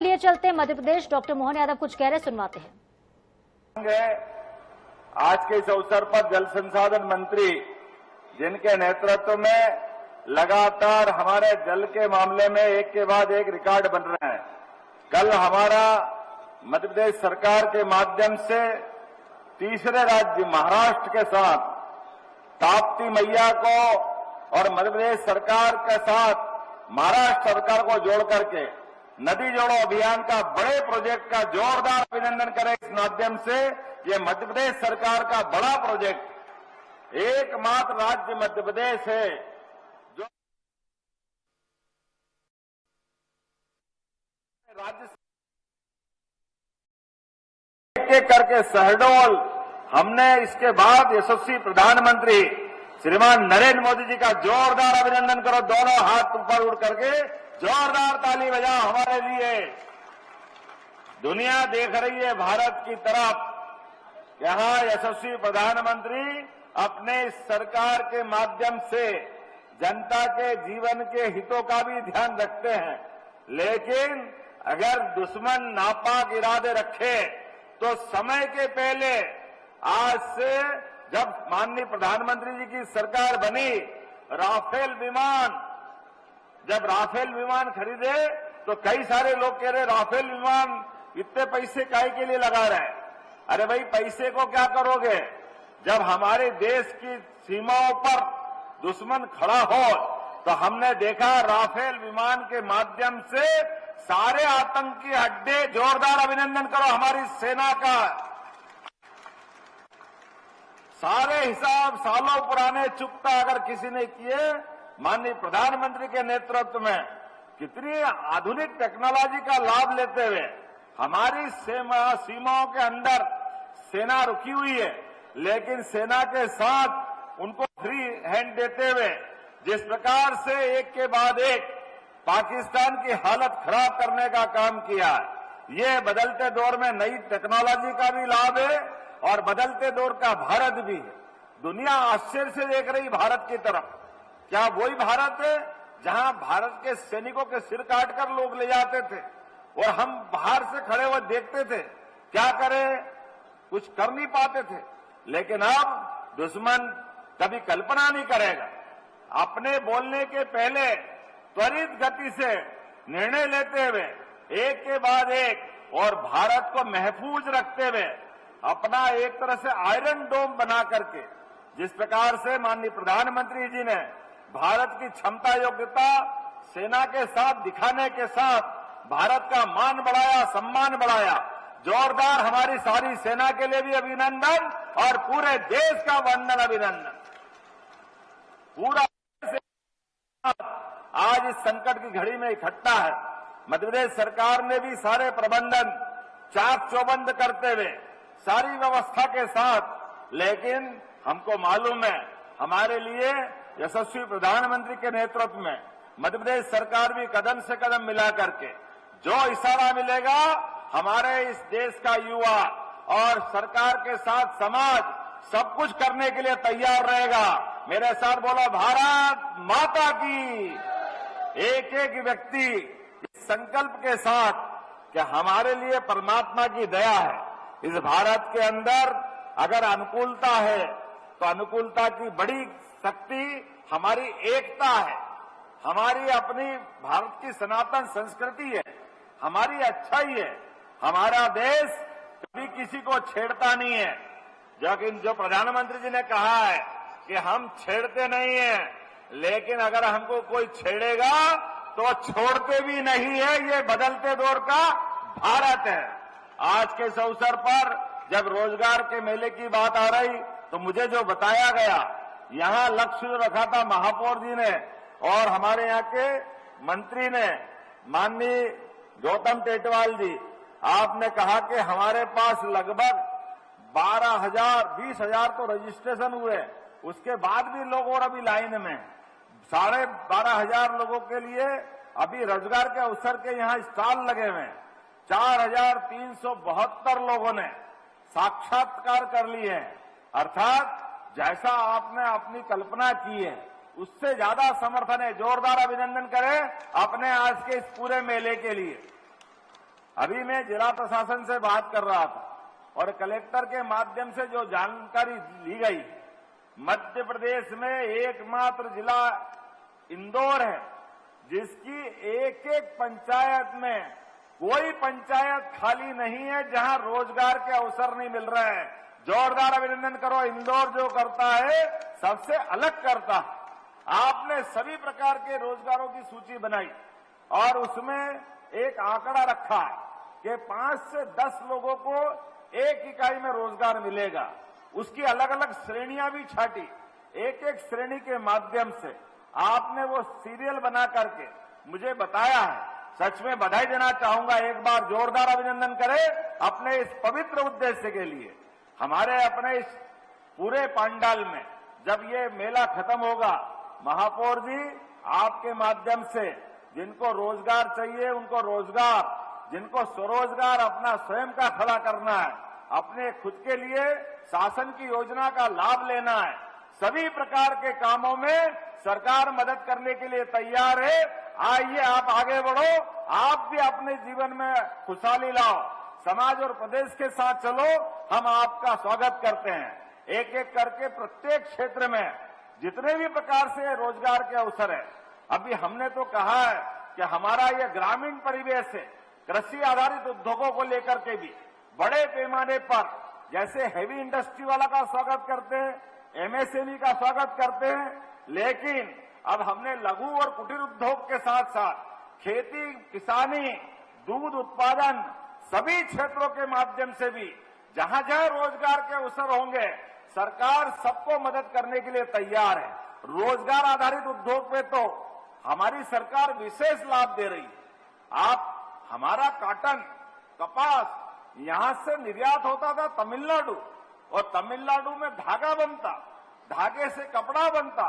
लिए चलते मध्य प्रदेश। डॉक्टर मोहन यादव कुछ कह रहे, सुनवाते हैं। आज के इस अवसर पर जल संसाधन मंत्री जिनके नेतृत्व में लगातार हमारे जल के मामले में एक के बाद एक रिकॉर्ड बन रहे हैं। कल हमारा मध्य प्रदेश सरकार के माध्यम से तीसरे राज्य महाराष्ट्र के साथ ताप्ती मैया को और मध्य प्रदेश सरकार के साथ महाराष्ट्र सरकार को जोड़ करके नदी जोड़ो अभियान का बड़े प्रोजेक्ट का जोरदार अभिनंदन करें। इस माध्यम से ये मध्य प्रदेश सरकार का बड़ा प्रोजेक्ट, एकमात्र राज्य मध्य प्रदेश है जो राज्य करके शहडोल हमने इसके बाद यशस्वी प्रधानमंत्री श्रीमान नरेंद्र मोदी जी का जोरदार अभिनंदन करो। दोनों हाथ ऊपर उड़ करके जोरदार ताली बजाओ हमारे लिए। दुनिया देख रही है भारत की तरफ। यहां यशस्वी प्रधानमंत्री अपने सरकार के माध्यम से जनता के जीवन के हितों का भी ध्यान रखते हैं, लेकिन अगर दुश्मन नापाक इरादे रखे तो समय के पहले आज से जब माननीय प्रधानमंत्री जी की सरकार बनी, जब राफेल विमान खरीदे तो कई सारे लोग कह रहे राफेल विमान इतने पैसे काहे के लिए लगा रहे हैं। अरे भाई, पैसे को क्या करोगे जब हमारे देश की सीमाओं पर दुश्मन खड़ा हो। तो हमने देखा राफेल विमान के माध्यम से सारे आतंकी अड्डे, जोरदार अभिनंदन करो हमारी सेना का। सारे हिसाब सालों पुराने चुकता अगर किसी ने किए, माननीय प्रधानमंत्री के नेतृत्व में कितनी आधुनिक टेक्नोलॉजी का लाभ लेते हुए हमारी सीमाओं के अंदर सेना रुकी हुई है, लेकिन सेना के साथ उनको फ्री हैंड देते हुए जिस प्रकार से एक के बाद एक पाकिस्तान की हालत खराब करने का काम किया है, ये बदलते दौर में नई टेक्नोलॉजी का भी लाभ है और बदलते दौर का भारत भी है। दुनिया आश्चर्य से देख रही भारत की तरफ। क्या वही भारत है जहां भारत के सैनिकों के सिर काटकर लोग ले जाते थे और हम बाहर से खड़े हुए देखते थे, क्या करें, कुछ कर नहीं पाते थे। लेकिन अब दुश्मन कभी कल्पना नहीं करेगा। अपने बोलने के पहले त्वरित गति से निर्णय लेते हुए एक के बाद एक और भारत को महफूज रखते हुए अपना एक तरह से आयरन डोम बना करके, जिस प्रकार से माननीय प्रधानमंत्री जी ने भारत की क्षमता योग्यता सेना के साथ दिखाने के साथ भारत का मान बढ़ाया, सम्मान बढ़ाया। जोरदार हमारी सारी सेना के लिए भी अभिनंदन और पूरे देश का वंदन अभिनंदन। पूरा आज इस संकट की घड़ी में इकट्ठा है। मध्य प्रदेश सरकार ने भी सारे प्रबंधन चाक चौबंद करते हुए सारी व्यवस्था के साथ, लेकिन हमको मालूम है हमारे लिए यशस्वी प्रधानमंत्री के नेतृत्व में मध्य प्रदेश सरकार भी कदम से कदम मिला करके जो इशारा मिलेगा हमारे इस देश का युवा और सरकार के साथ समाज सब कुछ करने के लिए तैयार रहेगा। मेरे साथ बोलो, भारत माता की। एक एक व्यक्ति इस संकल्प के साथ कि हमारे लिए परमात्मा की दया है, इस भारत के अंदर अगर अनुकूलता है तो अनुकूलता की बड़ी शक्ति हमारी एकता है, हमारी अपनी भारत की सनातन संस्कृति है, हमारी अच्छाई है। हमारा देश कभी किसी को छेड़ता नहीं है। लेकिन जो प्रधानमंत्री जी ने कहा है कि हम छेड़ते नहीं हैं, लेकिन अगर हमको कोई छेड़ेगा तो छोड़ते भी नहीं है। ये बदलते दौर का भारत है। आज के इस अवसर पर जब रोजगार के मेले की बात आ रही तो मुझे जो बताया गया, यहां लक्ष्य जो रखा था महापौर जी ने और हमारे यहां के मंत्री ने, माननीय गौतम टेटवाल जी, आपने कहा कि हमारे पास लगभग 20,000 तो रजिस्ट्रेशन हुए, उसके बाद भी लोग और अभी लाइन में 12,500 लोगों के लिए अभी रोजगार के अवसर के यहाँ स्टॉल लगे हुए हैं। 4,372 लोगों ने साक्षात्कार कर लिए हैं। अर्थात जैसा आपने अपनी कल्पना की है उससे ज्यादा समर्थन है। जोरदार अभिनंदन करें अपने आज के इस पूरे मेले के लिए। अभी मैं जिला प्रशासन से बात कर रहा था और कलेक्टर के माध्यम से जो जानकारी ली गई, मध्य प्रदेश में एकमात्र जिला इंदौर है जिसकी एक एक पंचायत में कोई पंचायत खाली नहीं है जहां रोजगार के अवसर नहीं मिल रहे हैं। जोरदार अभिनंदन करो। इंदौर जो करता है सबसे अलग करता है। आपने सभी प्रकार के रोजगारों की सूची बनाई और उसमें एक आंकड़ा रखा है कि 5 से 10 लोगों को एक इकाई में रोजगार मिलेगा। उसकी अलग अलग श्रेणियां भी छाटी। एक एक श्रेणी के माध्यम से आपने वो सीरियल बना करके मुझे बताया है। सच में बधाई देना चाहूंगा। एक बार जोरदार अभिनंदन करें अपने इस पवित्र उद्देश्य के लिए। हमारे अपने इस पूरे पंडाल में जब ये मेला खत्म होगा, महापौर जी आपके माध्यम से जिनको रोजगार चाहिए उनको रोजगार, जिनको स्वरोजगार अपना स्वयं का खड़ा करना है, अपने खुद के लिए शासन की योजना का लाभ लेना है, सभी प्रकार के कामों में सरकार मदद करने के लिए तैयार है। आइए आप आगे बढ़ो, आप भी अपने जीवन में खुशहाली लाओ, समाज और प्रदेश के साथ चलो। हम आपका स्वागत करते हैं। एक एक करके प्रत्येक क्षेत्र में जितने भी प्रकार से रोजगार के अवसर है, अभी हमने तो कहा है कि हमारा यह ग्रामीण परिवेश है, कृषि आधारित उद्योगों को लेकर के भी बड़े पैमाने पर जैसे हेवी इंडस्ट्री वाला का स्वागत करते हैं, एमएसएमई का स्वागत करते हैं, लेकिन अब हमने लघु और कुटीर उद्योग के साथ साथ खेती, किसानी, दूध उत्पादन सभी क्षेत्रों के माध्यम से भी जहां जहां रोजगार के अवसर होंगे सरकार सबको मदद करने के लिए तैयार है। रोजगार आधारित उद्योग पे तो हमारी सरकार विशेष लाभ दे रही है। आप हमारा कॉटन, कपास यहां से निर्यात होता था तमिलनाडु, और तमिलनाडु में धागा बनता, धागे से कपड़ा बनता,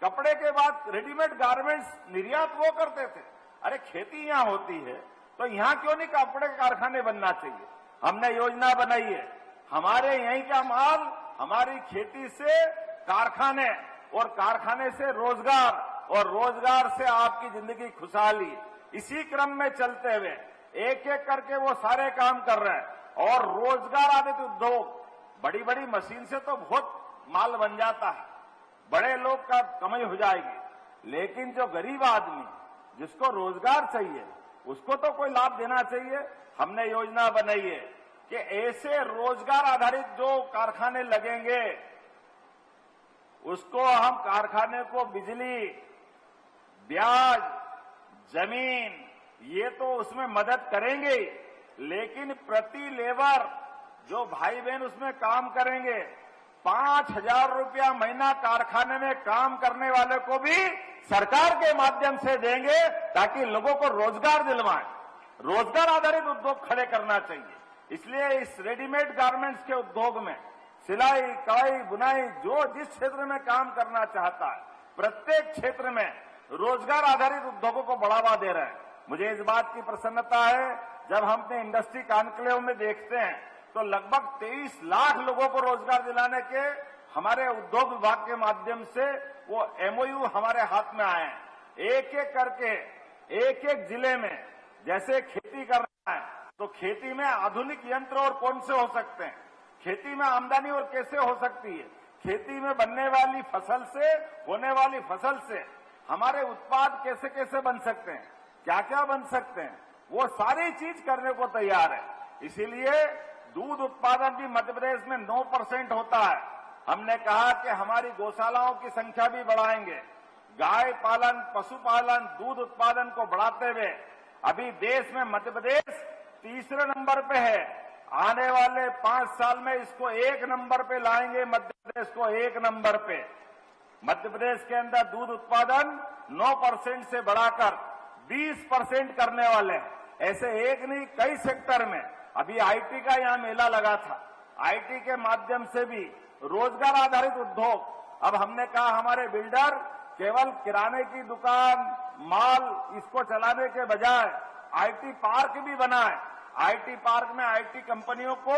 कपड़े के बाद रेडीमेड गारमेंट्स निर्यात वो करते थे। अरे खेती यहां होती है तो यहां क्यों नहीं कपड़े के कारखाने बनना चाहिए? हमने योजना बनाई है, हमारे यहीं का माल हमारी खेती से कारखाने, और कारखाने से रोजगार, और रोजगार से आपकी जिंदगी खुशहाली। इसी क्रम में चलते हुए एक एक करके वो सारे काम कर रहे हैं। और रोजगार आधारित उद्योग, बड़ी बड़ी मशीन से तो बहुत माल बन जाता है, बड़े लोग का कमाई हो जाएगी, लेकिन जो गरीब आदमी जिसको रोजगार चाहिए उसको तो कोई लाभ देना चाहिए। हमने योजना बनाई है कि ऐसे रोजगार आधारित जो कारखाने लगेंगे उसको हम कारखाने को बिजली, ब्याज, जमीन ये तो उसमें मदद करेंगे, लेकिन प्रति लेबर जो भाई बहन उसमें काम करेंगे 5,000 रुपया महीना कारखाने में काम करने वाले को भी सरकार के माध्यम से देंगे ताकि लोगों को रोजगार दिलवाएं। रोजगार आधारित उद्योग खड़े करना चाहिए। इसलिए इस रेडीमेड गारमेंट्स के उद्योग में सिलाई, कढ़ाई, बुनाई, जो जिस क्षेत्र में काम करना चाहता है प्रत्येक क्षेत्र में रोजगार आधारित उद्योगों को बढ़ावा दे रहे हैं। मुझे इस बात की प्रसन्नता है, जब हम अपने इंडस्ट्री कॉन्क्लेव में देखते हैं तो लगभग 23 लाख लोगों को रोजगार दिलाने के हमारे उद्योग विभाग के माध्यम से वो एमओयू हमारे हाथ में आए हैं। एक एक करके एक एक जिले में जैसे खेती करना है तो खेती में आधुनिक यंत्र और कौन से हो सकते हैं, खेती में आमदनी और कैसे हो सकती है, खेती में बनने वाली फसल से, होने वाली फसल से हमारे उत्पाद कैसे कैसे बन सकते हैं, क्या क्या बन सकते हैं, वो सारी चीज करने को तैयार है। इसीलिए दूध उत्पादन भी मध्य प्रदेश में 9% होता है। हमने कहा कि हमारी गौशालाओं की संख्या भी बढ़ाएंगे, गाय पालन, पशुपालन, दूध उत्पादन को बढ़ाते हुए अभी देश में मध्य प्रदेश तीसरे नंबर पे है। आने वाले 5 साल में इसको 1 नंबर पे लाएंगे, मध्य प्रदेश को 1 नंबर पे। मध्य प्रदेश के अंदर दूध उत्पादन 9% से बढ़ाकर 20% करने वाले हैं। ऐसे एक नहीं, कई सेक्टर में। अभी आईटी का यहाँ मेला लगा था, आईटी के माध्यम से भी रोजगार आधारित उद्योग। अब हमने कहा हमारे बिल्डर केवल किराने की दुकान, माल इसको चलाने के बजाय आईटी पार्क भी बनाए, आईटी पार्क में आईटी कंपनियों को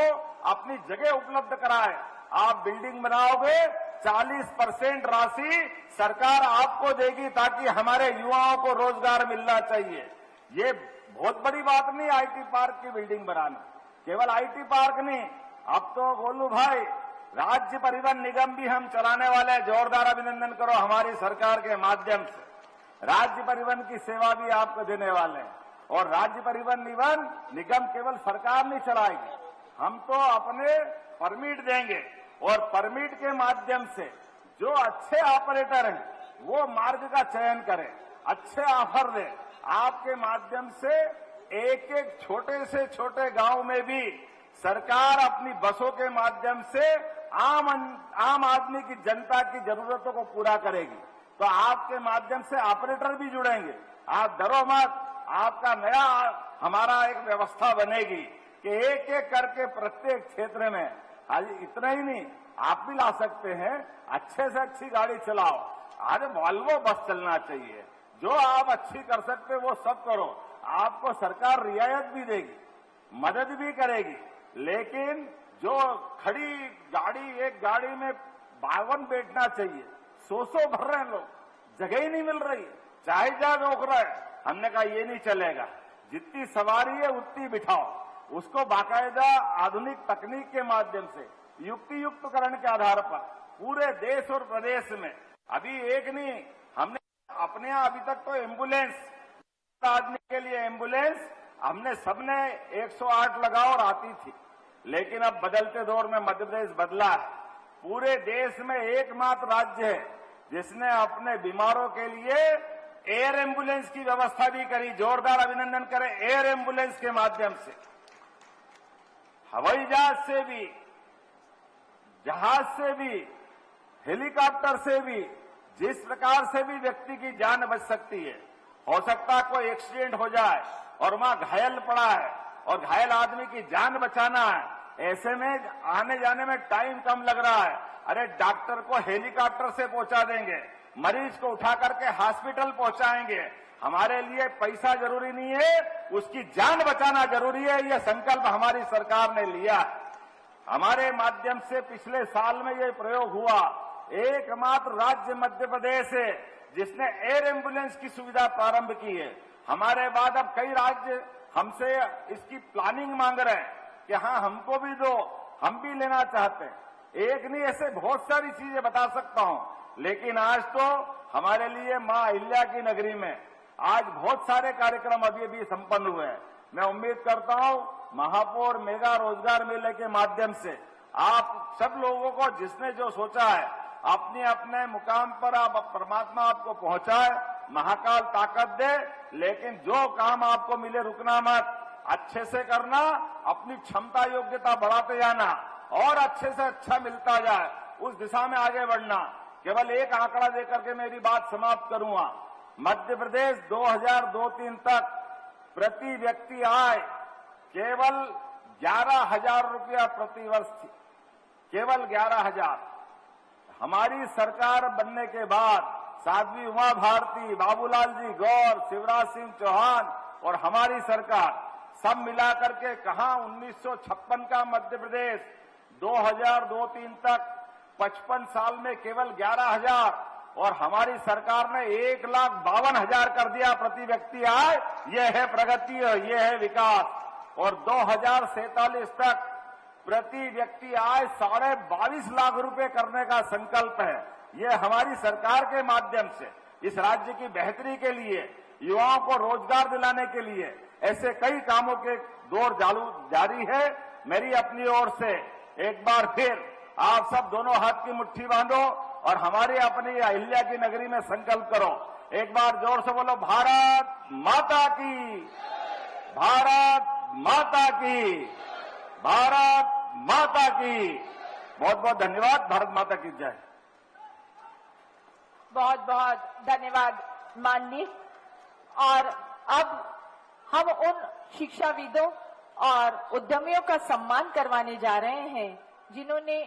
अपनी जगह उपलब्ध कराए। आप बिल्डिंग बनाओगे 40% राशि सरकार आपको देगी ताकि हमारे युवाओं को रोजगार मिलना चाहिए। ये बहुत बड़ी बात नहीं आईटी पार्क की बिल्डिंग बनाना। केवल आईटी पार्क नहीं, अब तो गोलू भाई राज्य परिवहन निगम भी हम चलाने वाले हैं। जोरदार अभिनंदन करो हमारी सरकार के माध्यम से राज्य परिवहन की सेवा भी आपको देने वाले हैं। और राज्य परिवहन निगम केवल सरकार नहीं चलाएगी, हम तो अपने परमिट देंगे और परमिट के माध्यम से जो अच्छे ऑपरेटर हैं वो मार्ग का चयन करें, अच्छे ऑफर दें। आपके माध्यम से एक एक छोटे से छोटे गांव में भी सरकार अपनी बसों के माध्यम से आम आदमी की, जनता की जरूरतों को पूरा करेगी। तो आपके माध्यम से ऑपरेटर भी जुड़ेंगे। आप डरो मत, आपका नया हमारा एक व्यवस्था बनेगी कि एक एक करके प्रत्येक क्षेत्र में, आज इतना ही नहीं, आप भी ला सकते हैं, अच्छे से अच्छी गाड़ी चलाओ। आज वॉल्वो बस चलना चाहिए, जो आप अच्छी कर सकते वो सब करो। आपको सरकार रियायत भी देगी, मदद भी करेगी, लेकिन जो खड़ी गाड़ी, एक गाड़ी में 52 बैठना चाहिए, 100 भर रहे हैं लोग, जगह ही नहीं मिल रही, चाहे जा रोक रहे हैं। हमने कहा ये नहीं चलेगा, जितनी सवारी है उतनी बिठाओ, उसको बाकायदा आधुनिक तकनीक के माध्यम से युक्तियुक्तकरण के आधार पर पूरे देश और प्रदेश में। अभी एक नहीं, हमने अपने यहां अभी तक तो एम्बुलेंस, आदमी के लिए एम्बुलेंस हमने सबने 108 लगा और आती थी, लेकिन अब बदलते दौर में मध्य प्रदेश बदला है। पूरे देश में एकमात्र राज्य है जिसने अपने बीमारों के लिए एयर एम्बुलेंस की व्यवस्था भी करी। जोरदार अभिनंदन करें एयर एम्बुलेंस के माध्यम से। हवाई जहाज से भी, जहाज से भी, हेलीकॉप्टर से भी, जिस प्रकार से भी व्यक्ति की जान बच सकती है। हो सकता है कोई एक्सीडेंट हो जाए और वहां घायल पड़ा है और घायल आदमी की जान बचाना है, ऐसे में आने जाने में टाइम कम लग रहा है। अरे डॉक्टर को हेलीकॉप्टर से पहुंचा देंगे, मरीज को उठा करके हॉस्पिटल पहुंचाएंगे। हमारे लिए पैसा जरूरी नहीं है, उसकी जान बचाना जरूरी है। यह संकल्प हमारी सरकार ने लिया है। हमारे माध्यम से पिछले साल में यह प्रयोग हुआ। एकमात्र राज्य मध्य प्रदेश है जिसने एयर एम्बुलेंस की सुविधा प्रारंभ की है। हमारे बाद अब कई राज्य हमसे इसकी प्लानिंग मांग रहे हैं कि हाँ हमको भी दो, हम भी लेना चाहते हैं। एक नहीं, ऐसे बहुत सारी चीजें बता सकता हूं, लेकिन आज तो हमारे लिए मां अहिल्या की नगरी में आज बहुत सारे कार्यक्रम अभी अभी संपन्न हुए हैं। मैं उम्मीद करता हूं महापौर मेगा रोजगार मेले के माध्यम से आप सब लोगों को, जिसने जो सोचा है, अपने अपने मुकाम पर आप परमात्मा आपको पहुंचाए, महाकाल ताकत दे। लेकिन जो काम आपको मिले रुकना मत, अच्छे से करना, अपनी क्षमता योग्यता बढ़ाते जाना और अच्छे से अच्छा मिलता जाए, उस दिशा में आगे बढ़ना। केवल एक आंकड़ा देकर के मेरी बात समाप्त करूंगा। मध्य प्रदेश 2002-03 तक प्रति व्यक्ति आय केवल 11,000 रुपया प्रति वर्ष थी, केवल 11,000। हमारी सरकार बनने के बाद साध्वी उमा भारती, बाबूलाल जी गौर, शिवराज सिंह चौहान और हमारी सरकार सब मिलाकर के कहां 1956 का मध्य प्रदेश 2002-03 तक 55 साल में केवल 11,000 और हमारी सरकार ने 1,52,000 कर दिया प्रति व्यक्ति आय। यह है प्रगति और यह है विकास। और 2047 तक प्रति व्यक्ति आय 22.5 लाख रुपए करने का संकल्प है। यह हमारी सरकार के माध्यम से इस राज्य की बेहतरी के लिए, युवाओं को रोजगार दिलाने के लिए ऐसे कई कामों के दौर जारी है। मेरी अपनी ओर से एक बार फिर आप सब दोनों हाथ की मुट्ठी बांधो और हमारी अपनी अहिल्या की नगरी में संकल्प करो। एक बार जोर से बोलो, भारत माता की, भारत माता की, भारत माता की। बहुत बहुत धन्यवाद। भारत माता की जय। बहुत बहुत धन्यवाद माननीय। और अब हम उन शिक्षाविदों और उद्यमियों का सम्मान करवाने जा रहे हैं जिन्होंने